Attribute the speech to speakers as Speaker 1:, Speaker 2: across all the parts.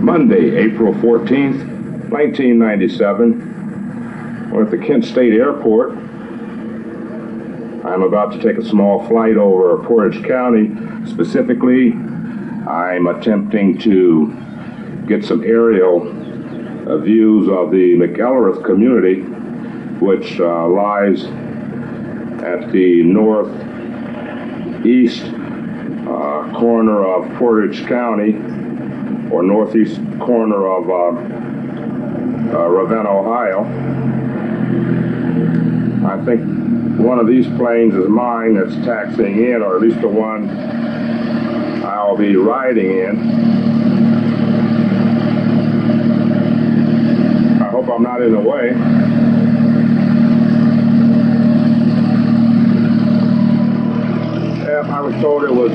Speaker 1: Monday, April 14th, 1997. We're at the Kent State Airport. I'm about to take a small flight over Portage County. Specifically, I'm attempting to get some aerial views of the McElrath community, which lies at the northeast corner of Portage County, or northeast corner of Ravenna, Ohio. I think one of these planes is mine that's taxiing in, or at least the one I'll be riding in. I hope I'm not in the way. Yeah, I was told it was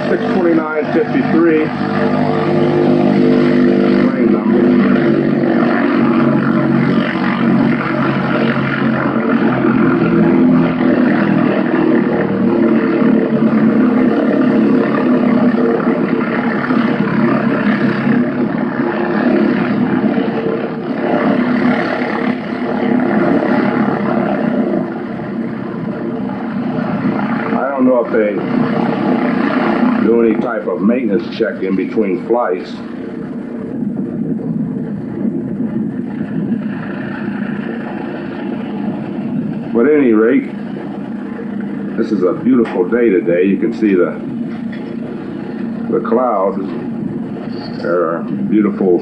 Speaker 1: 62953 plane number. If they do any type of maintenance check in between flights. But at any rate, this is a beautiful day today. You can see the clouds. They're a beautiful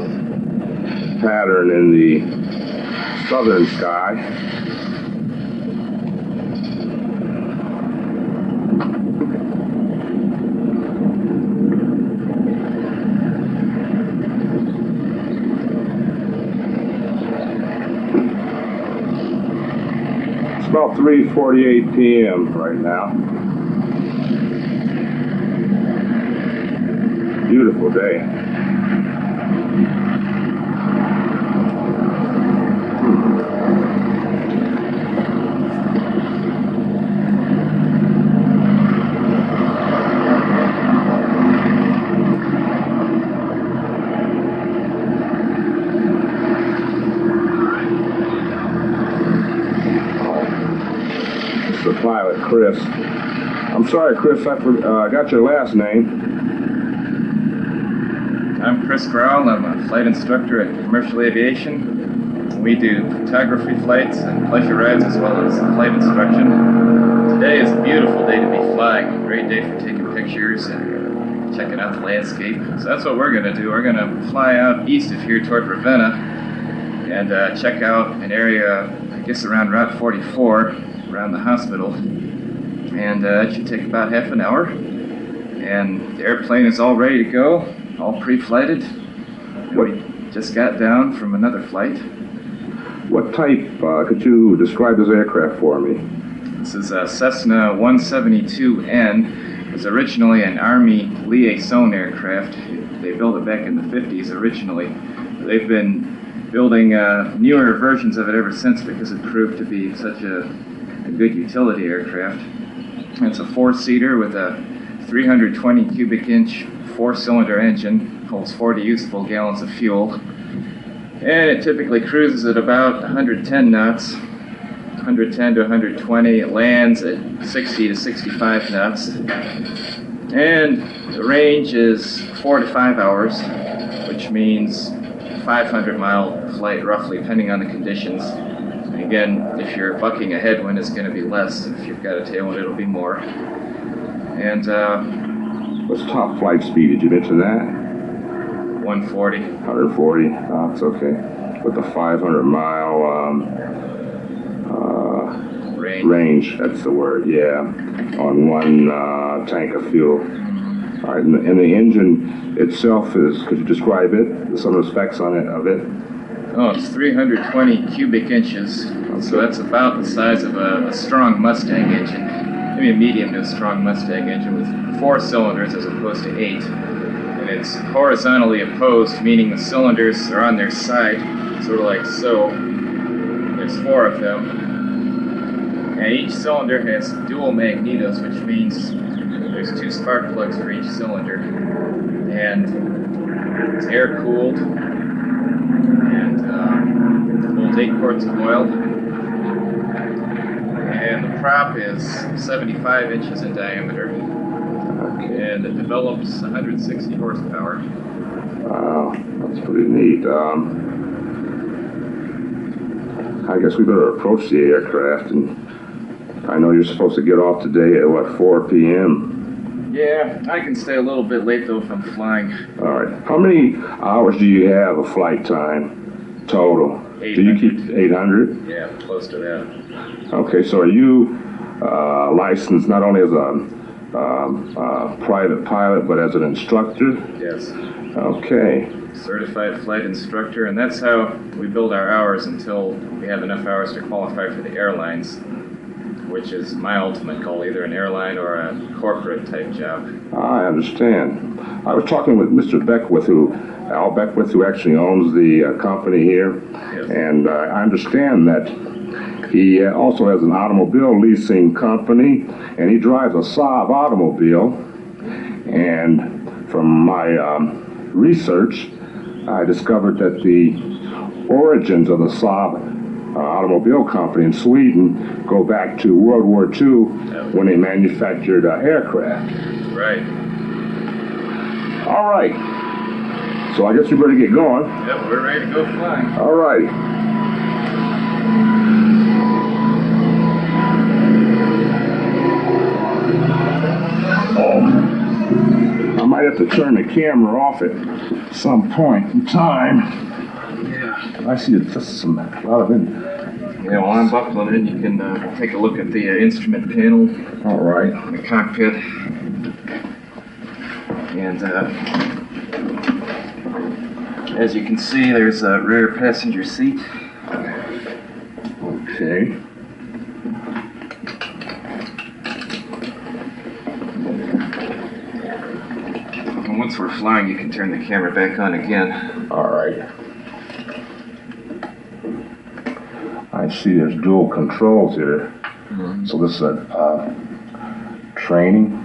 Speaker 1: pattern in the southern sky. About 3:48 p.m. right now. Beautiful day. Pilot Chris. I'm sorry, Chris, I got your last name.
Speaker 2: I'm Chris Growell. I'm a flight instructor at Commercial Aviation. We do photography flights and pleasure rides as well as flight instruction. Today is a beautiful day to be flying. A great day for taking pictures and checking out the landscape. So that's what we're going to do. We're going to fly out east of here toward Ravenna and check out an area, I guess around Route 44, around the hospital, and it should take about half an hour, and the airplane is all ready to go, all pre-flighted. We just got down from another flight.
Speaker 1: What type, could you describe this aircraft for me?
Speaker 2: This is a Cessna 172N. It was originally an Army liaison aircraft. They built it back in the 50s originally. They've been building newer versions of it ever since because it proved to be such a good utility aircraft. It's a four-seater with a 320 cubic inch four-cylinder engine, holds 40 usable gallons of fuel, and it typically cruises at about 110 knots, 110 to 120. It lands at 60 to 65 knots, and the range is 4 to 5 hours, which means 500-mile flight roughly, depending on the conditions. Again, if you're bucking a headwind, it's going to be less. If you've got a tailwind, it'll be more. And
Speaker 1: what's top flight speed? Did you mention that?
Speaker 2: 140.
Speaker 1: 140 knots, okay. With the 500-mile range, that's the word, yeah, on one tank of fuel. All right, and the engine itself is, could you describe it? Some of the specs on it, of it?
Speaker 2: Oh, it's 320 cubic inches, so that's about the size of a strong Mustang engine, maybe a medium to a strong Mustang engine with 4 cylinders as opposed to 8. And it's horizontally opposed, meaning the cylinders are on their side, sort of like so. There's 4 of them. And each cylinder has dual magnetos, which means there's 2 spark plugs for each cylinder. And It's air cooled and holds 8 quarts of oil. And the prop is 75 inches in diameter. And it develops 160 horsepower.
Speaker 1: Wow, that's pretty neat. I guess we better approach the aircraft, and I know you're supposed to get off today at, what, 4 p.m.?
Speaker 2: Yeah, I can stay a little bit late, though, if I'm flying.
Speaker 1: All right. How many hours do you have of flight time total?
Speaker 2: 800.
Speaker 1: Do you keep 800?
Speaker 2: Yeah, close to that.
Speaker 1: Okay, so are you licensed not only as a private pilot, but as an instructor?
Speaker 2: Yes.
Speaker 1: Okay.
Speaker 2: Certified flight instructor, and that's how we build our hours until we have enough hours to qualify for the airlines, which is my ultimate goal, either an airline or a corporate type job.
Speaker 1: I understand. I was talking with Mr. Beckwith, Al Beckwith, who actually owns the company here,
Speaker 2: Yes.
Speaker 1: and I understand that he also has an automobile leasing company, and he drives a Saab automobile. And from my research, I discovered that the origins of the Saab automobile company in Sweden go back to World War II when they manufactured aircraft.
Speaker 2: Right.
Speaker 1: All right. So I guess we better get going.
Speaker 2: Yep, we're ready to go flying.
Speaker 1: All right. I might have to turn the camera off at some point in time.
Speaker 2: Yeah.
Speaker 1: I see just a lot of it.
Speaker 2: Yeah, while I'm buckling in, you can take a look at the instrument panel,
Speaker 1: All right.
Speaker 2: the cockpit, and as you can see, there's a rear passenger seat.
Speaker 1: Okay.
Speaker 2: And once we're flying, you can turn the camera back on again.
Speaker 1: All right. I see there's dual controls here.
Speaker 2: Mm-hmm.
Speaker 1: So this is a training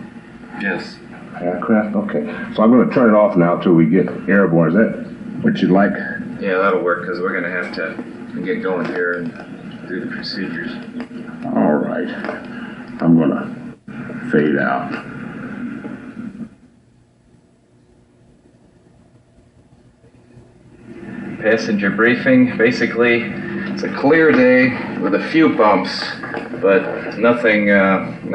Speaker 2: Yes.
Speaker 1: aircraft? Okay. So I'm going to turn it off now till we get airborne. Is that what you'd like?
Speaker 2: Yeah, that'll work, because we're going to have to get going here and do the procedures.
Speaker 1: All right. I'm going to fade out.
Speaker 2: Passenger briefing. Basically, it's a clear day with a few bumps, but nothing out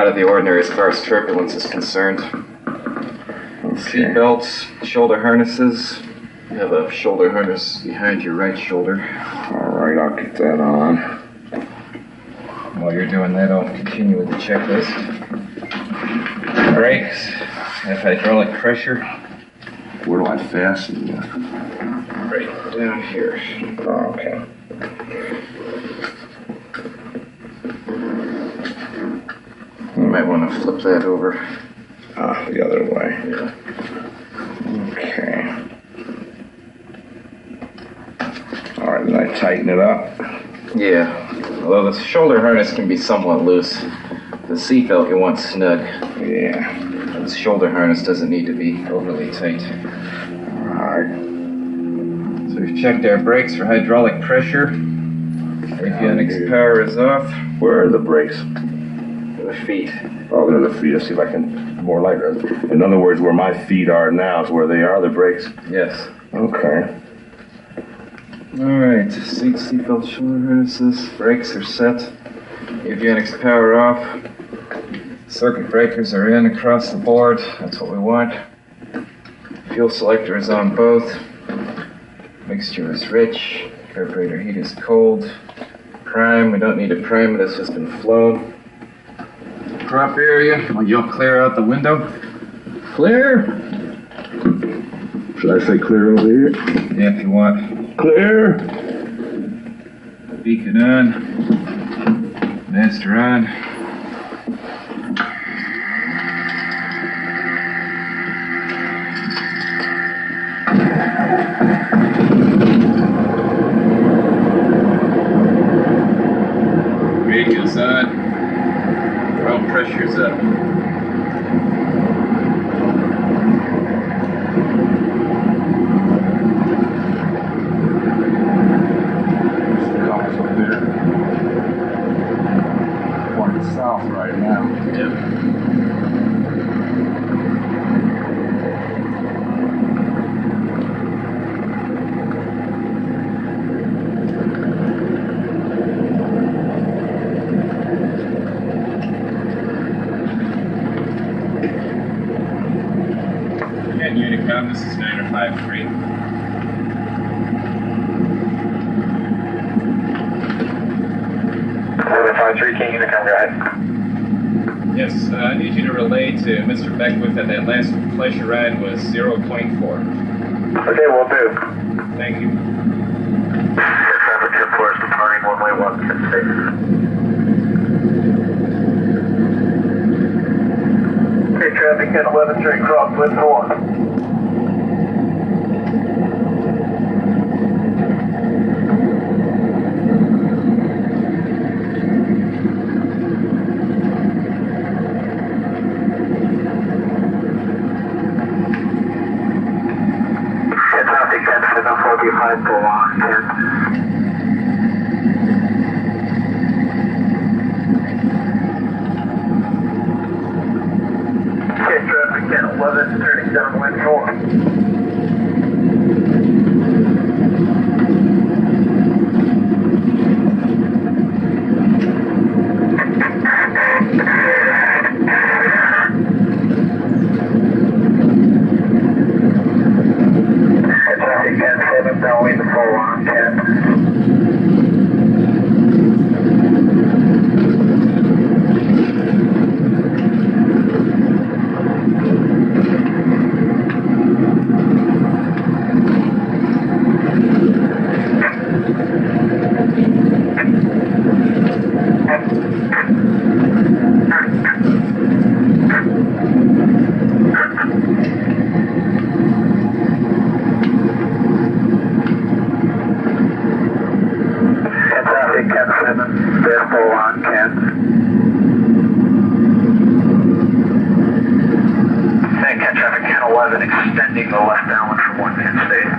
Speaker 2: of the ordinary as far as turbulence is concerned. Seat belts, shoulder harnesses. You have a shoulder harness behind your right shoulder.
Speaker 1: All right, I'll get that on.
Speaker 2: While you're doing that, I'll continue with the checklist. Brakes, have hydraulic pressure.
Speaker 1: Where do I fasten this?
Speaker 2: Right down here.
Speaker 1: Oh, okay.
Speaker 2: You might want to flip that over.
Speaker 1: The other way.
Speaker 2: Yeah.
Speaker 1: Okay. All right, then I tighten it up.
Speaker 2: Yeah, although the shoulder harness can be somewhat loose, the seatbelt you want snug.
Speaker 1: Yeah.
Speaker 2: The shoulder harness doesn't need to be overly tight.
Speaker 1: All right.
Speaker 2: So we've checked our brakes for hydraulic pressure. Avionics power is off.
Speaker 1: Where are the brakes?
Speaker 2: The feet.
Speaker 1: Oh, they're the feet. Let's see if I can more like that. In other words, where my feet are now is where they are, the brakes.
Speaker 2: Yes.
Speaker 1: Okay.
Speaker 2: Alright, seatbelt, shoulder harnesses, brakes are set. Avionics power off. Circuit breakers are in across the board. That's what we want. Fuel selector is on both. Mixture is rich. Carburetor heat is cold. Prime, we don't need to prime it, it's just been flown. Prop area, well, you'll clear out the window. Clear?
Speaker 1: Should I say clear over here?
Speaker 2: Yeah, if you want.
Speaker 1: Clear.
Speaker 2: Beacon on. Master on. Radio's on. Oil pressure's up. this is Niner 53.
Speaker 3: Can you come right?
Speaker 2: Yes, I need you to relay to Mr. Beckwith that last pleasure ride was 0.4.
Speaker 3: Okay, will do.
Speaker 2: Thank you.
Speaker 3: Traffic 10 Forest departing one-way 116. Okay, traffic 1011 straight cross with 1. Traffic 1045 for 110. Okay, traffic 1011 turning downwind 4. Traffic 10-7, downwind 4-110. Traffic 10-7, therefore 110. Second, traffic 10-11, extending the left downwind from 110 state.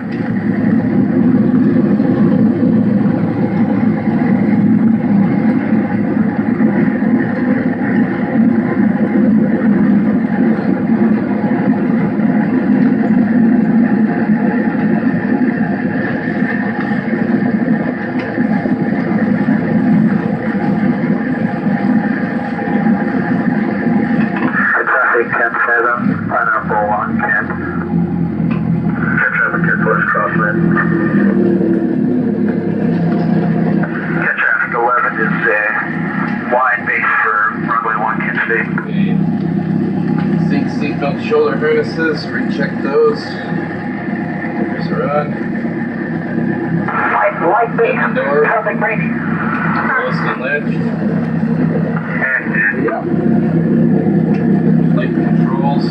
Speaker 3: Traffic 10-7, pineapple 110. Traffic 10 Forest crosswind. Traffic 11 is wide base for runway 110 state.
Speaker 2: Seatbelt shoulder harnesses, recheck those. Here's a run.
Speaker 3: Light base,
Speaker 2: Door.
Speaker 3: traffic braking.
Speaker 2: Closed and latched.
Speaker 3: Yeah.
Speaker 2: Flight controls.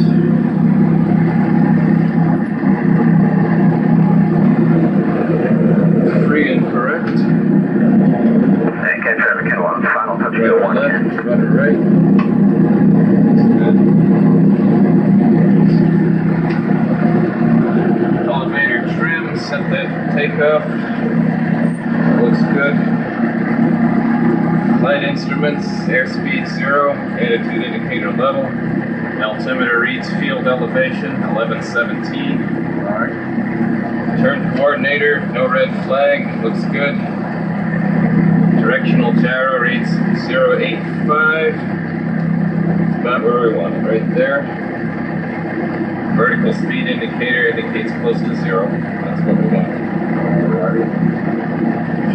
Speaker 2: Free and correct.
Speaker 3: Okay, traffic 10-11, final touch
Speaker 2: Rudder
Speaker 3: to
Speaker 2: left,
Speaker 3: 110.
Speaker 2: rudder right. That's good. Elevator trim, set that for takeoff. Looks good. Flight instruments, airspeed 0, attitude indicator level. Altimeter reads field elevation, 1117.
Speaker 3: Alright.
Speaker 2: Turn coordinator, no red flag, looks good. Directional gyro reads 085. About where we want it, right there. Vertical speed indicator indicates close to 0. That's what we want.
Speaker 3: Alrighty.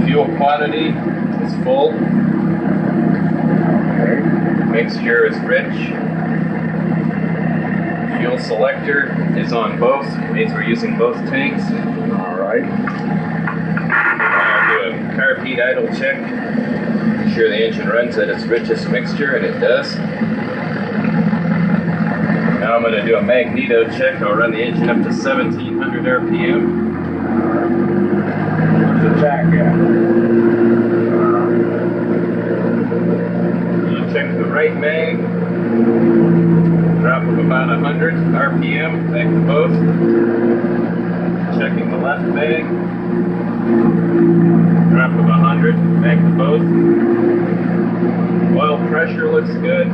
Speaker 2: Fuel quantity is full.
Speaker 3: Okay.
Speaker 2: Mixture is rich. Fuel selector is on both. It means we're using both tanks.
Speaker 3: Alright.
Speaker 2: I'll do a carb heat idle check. Ensure the engine runs at its richest mixture, and it does. Now I'm going to do a magneto check. I'll run the engine up to 1700 RPM.
Speaker 3: Where's the jack at?
Speaker 2: I'll check the right mag. Drop of about 100 RPM. Back to both. Checking the left mag. Drop of 100. Back to both. Oil pressure looks good.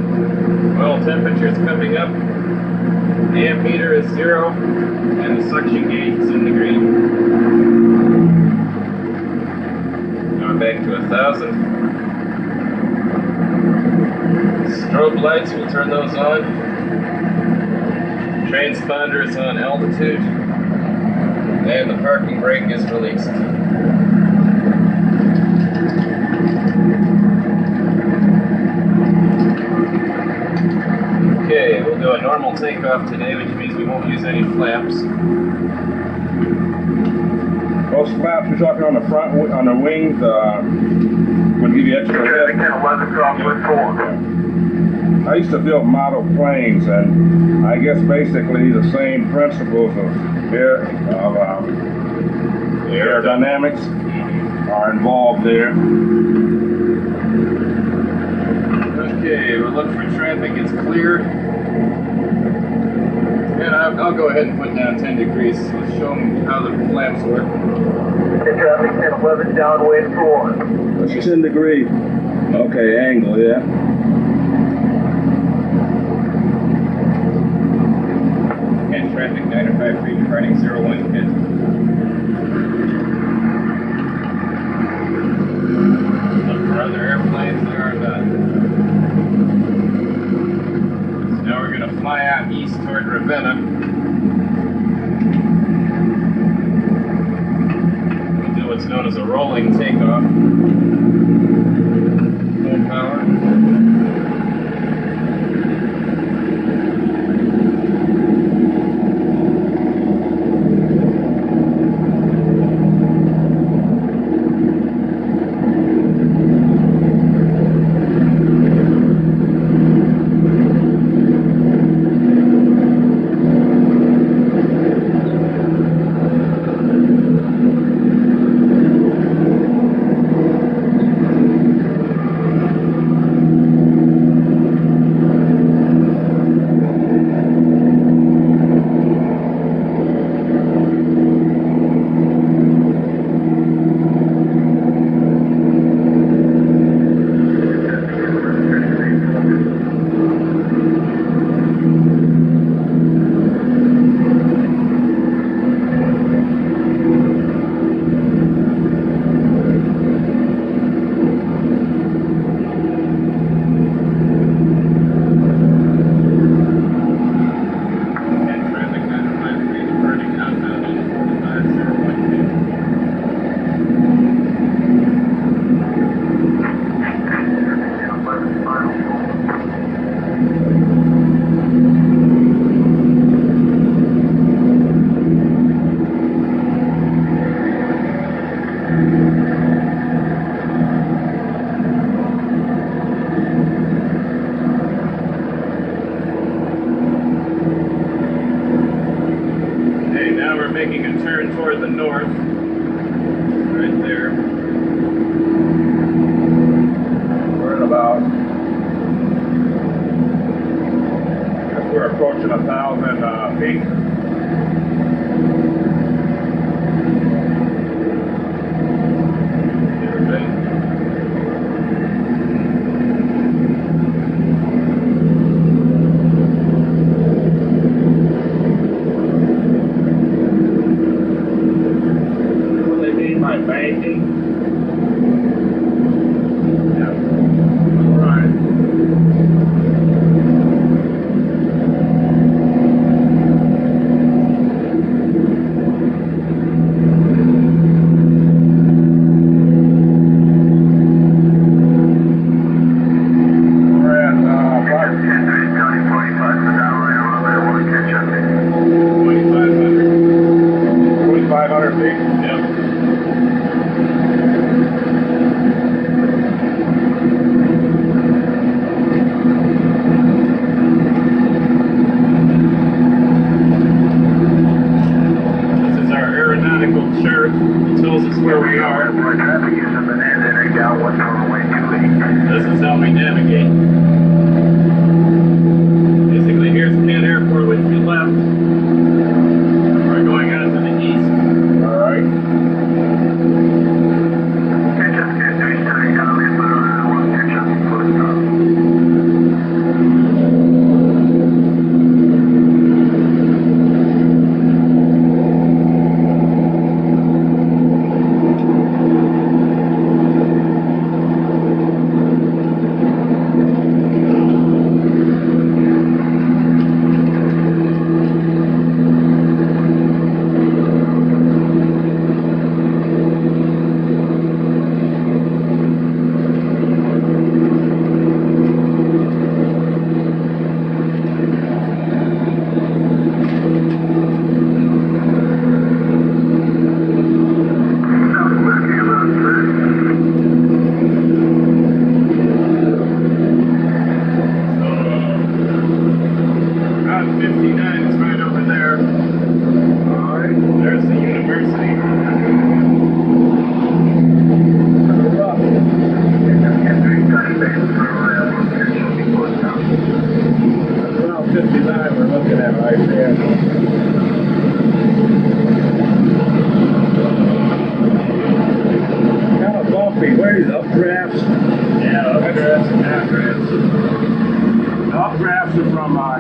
Speaker 2: Oil temperature is coming up. The ammeter is 0, and the suction gauge is in the green. Now we're back to 1,000. Strobe lights, we'll turn those on. Transponder is on altitude. And the parking brake is released. Okay, we'll do a normal takeoff today, which means we won't use any flaps.
Speaker 1: Those flaps you're talking on the front, on the wings, would give you extra
Speaker 3: Traffic
Speaker 1: lift.
Speaker 3: 1011, crosswind 4.
Speaker 1: I used to build model planes, and I guess basically the same principles of aerodynamics are involved there.
Speaker 2: Okay, we'll look for traffic, it's clear. And I'll go ahead and put down 10 degrees. Let's show them how the flaps work.
Speaker 3: Traffic 1011, downwind 4.
Speaker 1: It's 10 degree. Okay, angle, yeah.
Speaker 2: And traffic 953 departing 01 pit. Look for other airplanes, there are none. So now we're going to fly out east toward Ravenna. We'll do what's known as a rolling takeoff. Full power. Making a turn toward the north, right there.
Speaker 1: We're at about, I guess we're approaching 1,000 feet. Banking. Yeah. All right. We're at about
Speaker 3: 45 an hour. I want to catch up.
Speaker 1: 2,500 feet.
Speaker 2: Yep. Chart. It tells us where we are.
Speaker 3: Traffic is in the Nandaneg downwind runway 28.
Speaker 2: This is how we navigate. Basically, here's Kent Airport, which we left. We're going out to the east.
Speaker 1: All right.
Speaker 3: Catch up, Ken. 330 comments, but I want to catch up before the stop.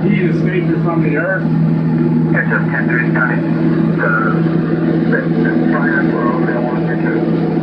Speaker 1: He escaped from the earth.
Speaker 3: Catch up 10 3 tight. The fire for over there, 1 2.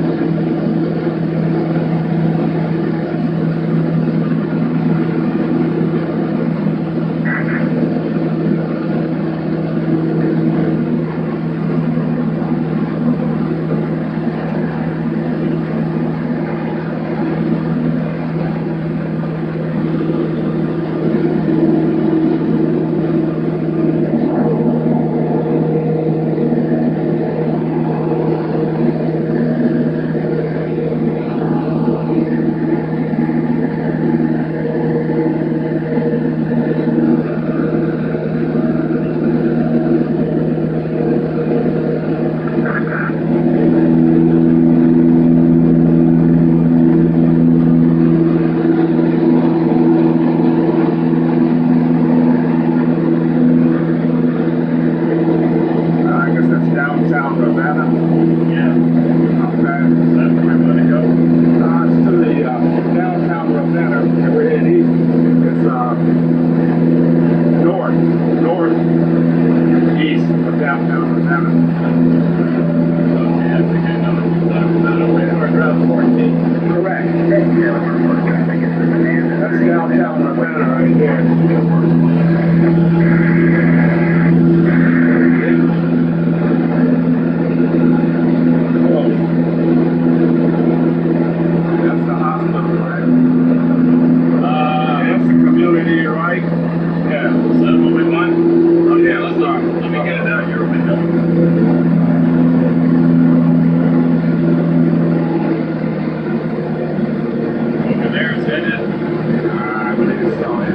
Speaker 1: Downtown Ravenna. Yeah. Okay. That's where we're gonna go. It's to the downtown Ravenna. And we're heading east. It's northeast of downtown Ravenna. Okay, I think I know we're around 14. Correct. That's downtown Ravenna right there. That's the hospital, right? That's the community, right? Yeah. Is that what we want? Okay, let's start. Let me get it out your window. Over there is headed. I believe it's so, yeah.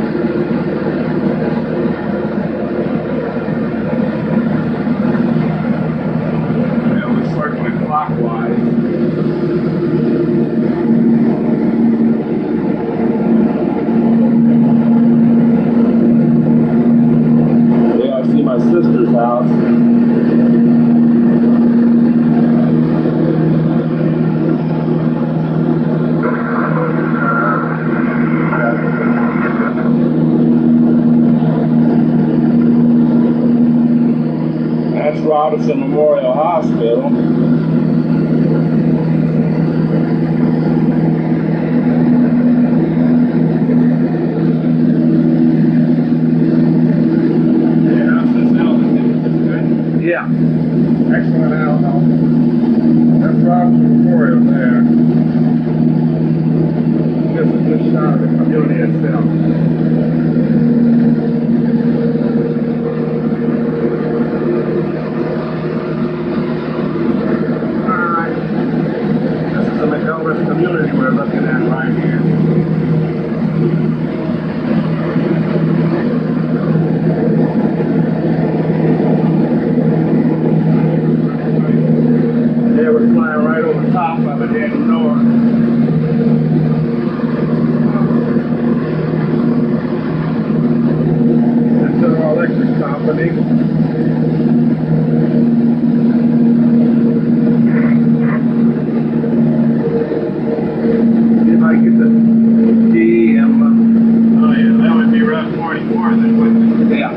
Speaker 1: Circling clockwise. Yeah, I see my sister's house. That's Robinson Memorial Hospital. Yeah. Excellent outhouse. That's Robinson Memorial there. This is a good shot of the community itself. Alright. This is the McElrath community we're looking at right here. They were flying right over the top of it heading north. That's General Electric Company. See if I get the DM. Oh yeah, that would be Route 44 then, wouldn't it? Yeah.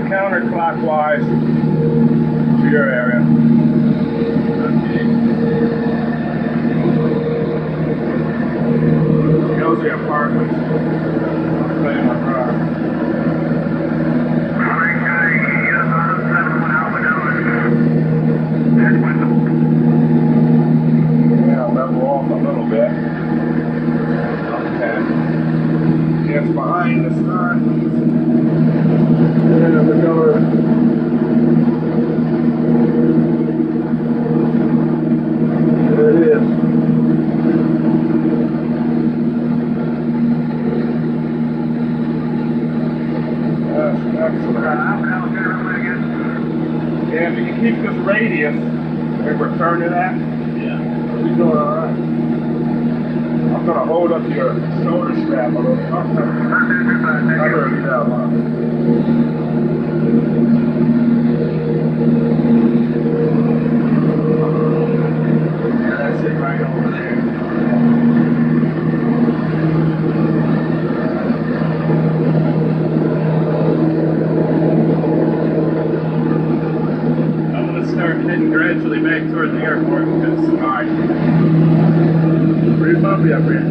Speaker 1: Counterclockwise to your area. Okay. Those are the apartments. I'll play in my car. Yeah, level off a little bit. Okay. Dan, if you can keep this radius where we're turning at,
Speaker 2: Yeah.
Speaker 1: we're doing all right. I'm gonna hold up your shoulder strap a little. I heard you down, huh? Yeah, that's it right over there.
Speaker 2: I'm going to start heading gradually back toward the airport because
Speaker 1: All right. Pretty bumpy up here.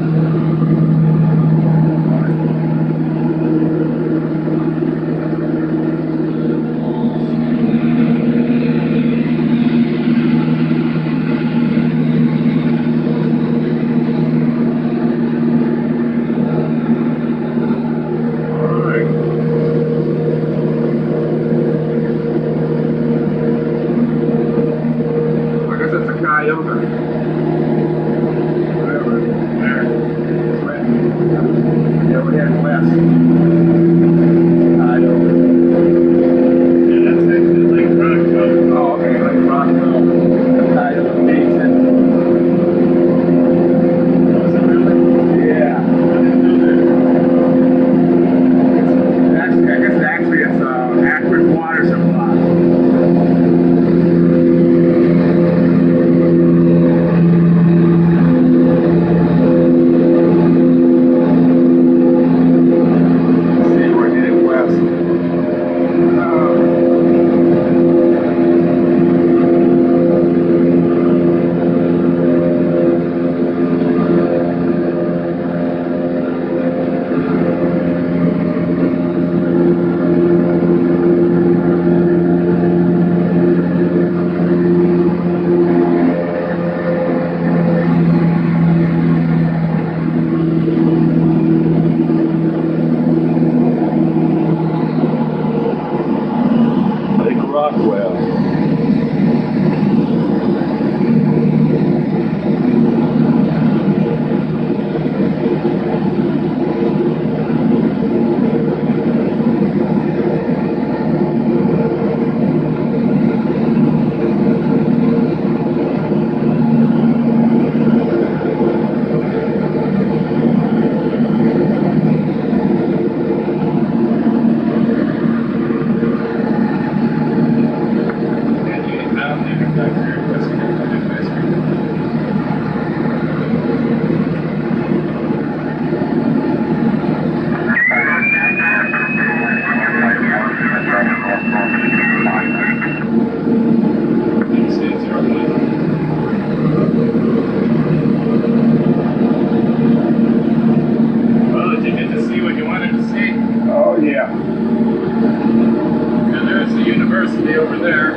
Speaker 2: Over there.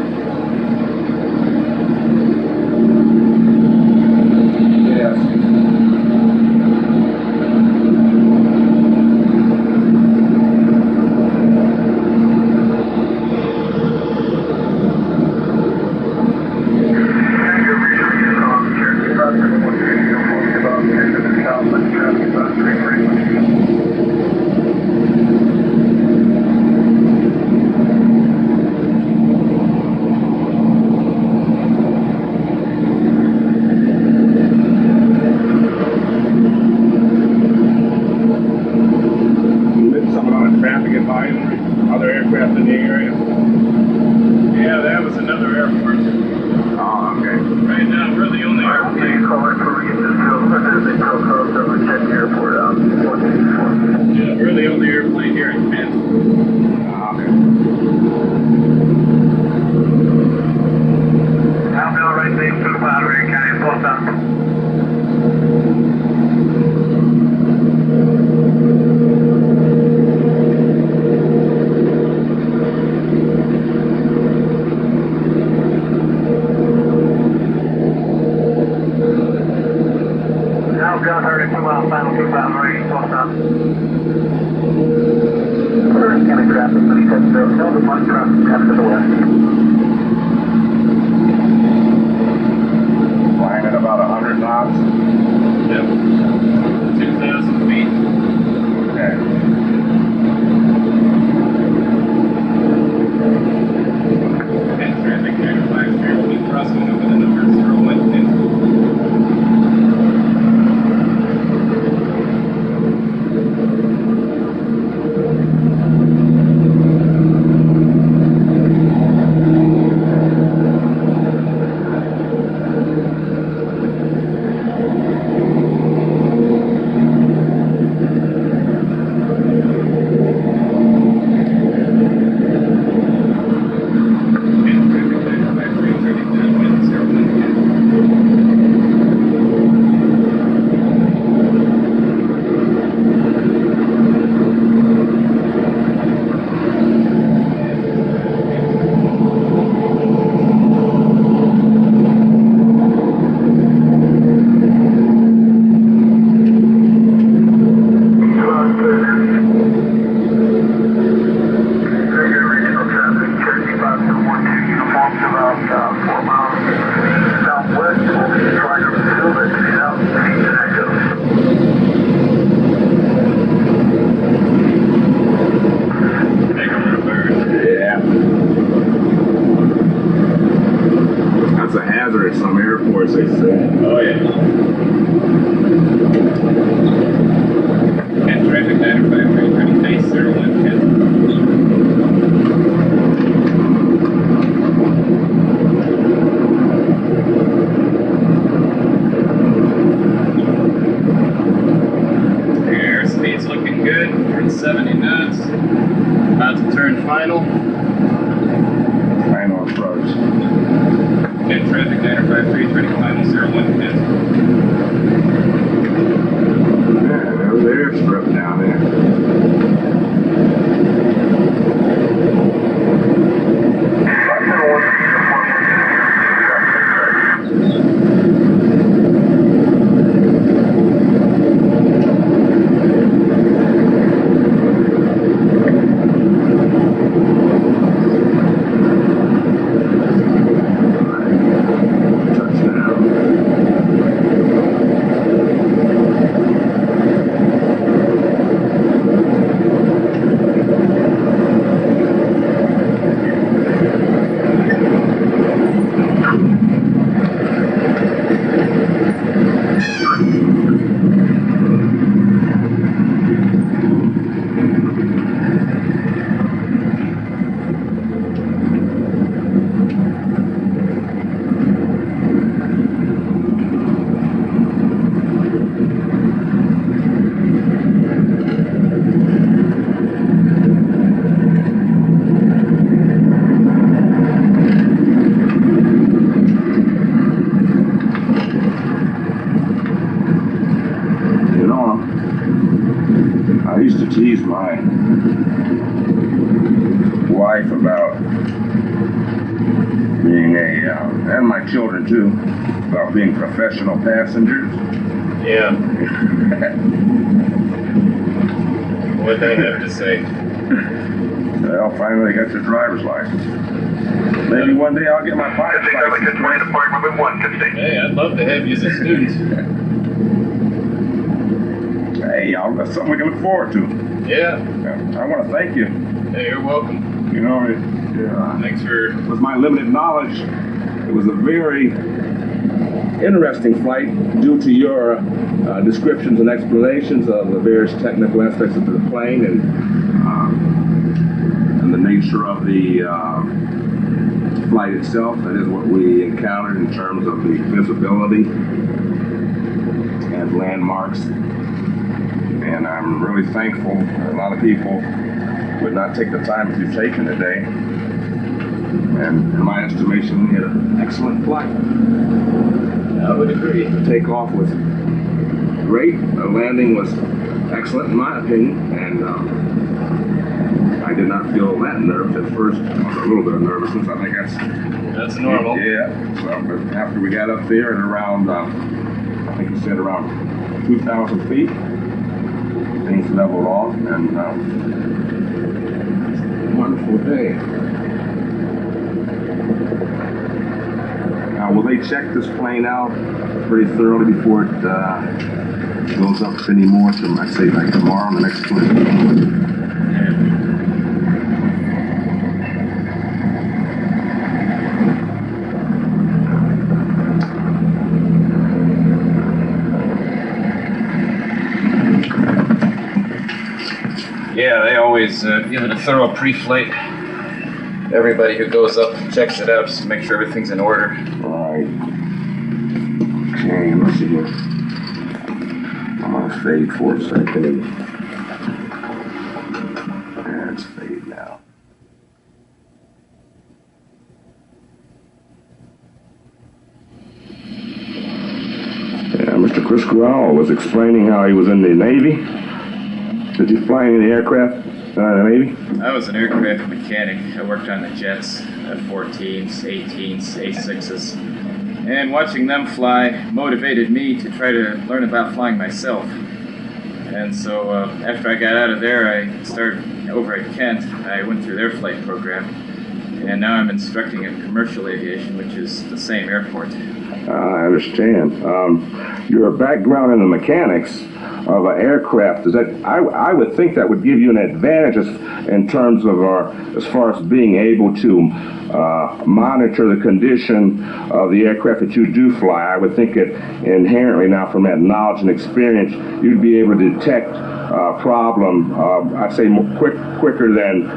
Speaker 1: Other aircraft in the area?
Speaker 2: Yeah, that was another airport.
Speaker 1: Oh, okay.
Speaker 2: Right now, we're the only airplane. Yeah, we're the only airplane here in Penn.
Speaker 1: Oh, okay.
Speaker 3: Now, Bill, right there, to the Monterey County Post Office. John Hurdy, 2 mile final, 2 mile range, post up. First county traffic, please head to the one truck coming to the west.
Speaker 1: Flying at about 100 knots.
Speaker 2: Yep. 2,000 feet.
Speaker 1: Okay.
Speaker 2: And traffic
Speaker 1: at some airports, they say.
Speaker 2: Oh, yeah. And traffic 953 base 0110. Airspeed's looking good. We're at 70 knots. About to turn final.
Speaker 1: Final approach.
Speaker 2: And traffic 953 turning final 0110.
Speaker 1: Yeah, there's the airstrip down there. I used to tease my wife about being and my children too, about being professional passengers.
Speaker 2: Yeah. What'd they have to say?
Speaker 1: Well, finally got your driver's license. Maybe one day I'll get my pilot's license.
Speaker 3: Department 1, Casey.
Speaker 2: Hey, I'd love to have you as a student.
Speaker 1: Hey, that's something we can look forward to.
Speaker 2: Yeah.
Speaker 1: I want to thank you.
Speaker 2: Hey, you're welcome.
Speaker 1: You know,
Speaker 2: Thanks for...
Speaker 1: with my limited knowledge, it was a very interesting flight due to your descriptions and explanations of the various technical aspects of the plane and the nature of the flight itself. That is what we encountered in terms of the visibility and landmarks. And I'm really thankful. A lot of people would not take the time that you've taken today. And in my estimation, we had an excellent flight.
Speaker 2: I would agree.
Speaker 1: The takeoff was great. The landing was excellent in my opinion. And I did not feel that nervous at first. I was a little bit of nervousness. I think
Speaker 2: That's normal.
Speaker 1: yeah. So, but after we got up there at around, I think you said around 2,000 feet, things leveled off, and wonderful day. Now, will they check this plane out pretty thoroughly before it goes up anymore? So I say like tomorrow on the next plane.
Speaker 2: Yeah, they always give it a thorough pre-flight. Everybody who goes up checks it out just to make sure everything's in order.
Speaker 1: Right. Okay, let's see here. I'm gonna fade for a second. And it's fade now. Yeah, Mr. Chris Corral was explaining how he was in the Navy. Did you fly any aircraft in the Navy?
Speaker 2: I was an aircraft mechanic. I worked on the jets, F-14s, 18s, A-6s. And watching them fly motivated me to try to learn about flying myself. And so after I got out of there, I started over at Kent. I went through their flight program. And now I'm instructing in commercial aviation, which is the same airport.
Speaker 1: I understand. Your background in the mechanics of an aircraft, is that I would think that would give you an advantage in terms of as far as being able to monitor the condition of the aircraft that you do fly. I would think that inherently now from that knowledge and experience, you'd be able to detect problem, I'd say quicker than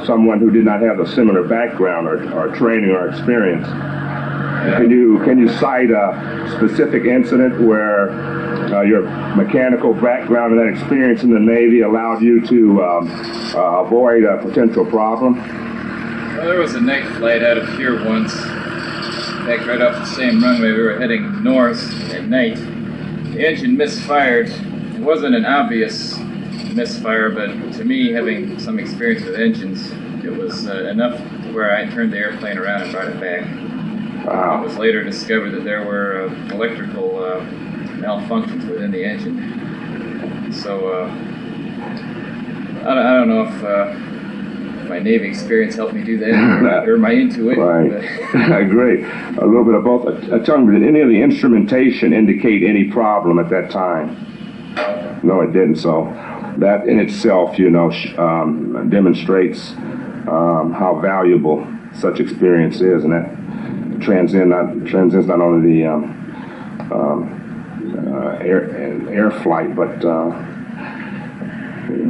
Speaker 1: someone who did not have a similar background or training or experience. Can you cite a specific incident where your mechanical background and that experience in the Navy allowed you to avoid a potential problem?
Speaker 2: Well, there was a night flight out of here once. In fact, right off the same runway, we were heading north at night. The engine misfired. It wasn't an obvious misfire, but to me, having some experience with engines, it was enough to where I turned the airplane around and brought it back. It was later discovered that there were electrical malfunctions within the engine. So I don't know if my Navy experience helped me do that or my intuition.
Speaker 1: Right. Great. A little bit of both. Tell me, did any of the instrumentation indicate any problem at that time? No, it didn't. So that in itself, demonstrates how valuable such experience is, and that transcends not only the air flight, but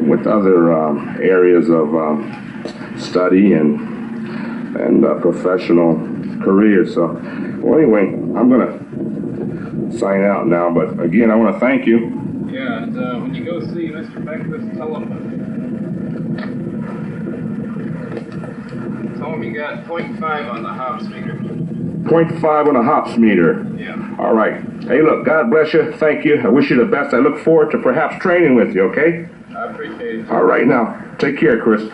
Speaker 1: with other areas of study and professional career. So, well, anyway, I'm going to sign out now. But again, I want to thank you.
Speaker 2: Yeah, and when you go see Mr. Beckwith, tell him you got 0.5 on the hops meter.
Speaker 1: 0.5 on a hops meter.
Speaker 2: Yeah.
Speaker 1: All right. Hey, look, God bless you. Thank you. I wish you the best. I look forward to perhaps training with you, okay?
Speaker 2: I appreciate it.
Speaker 1: All right, now. Take care, Chris.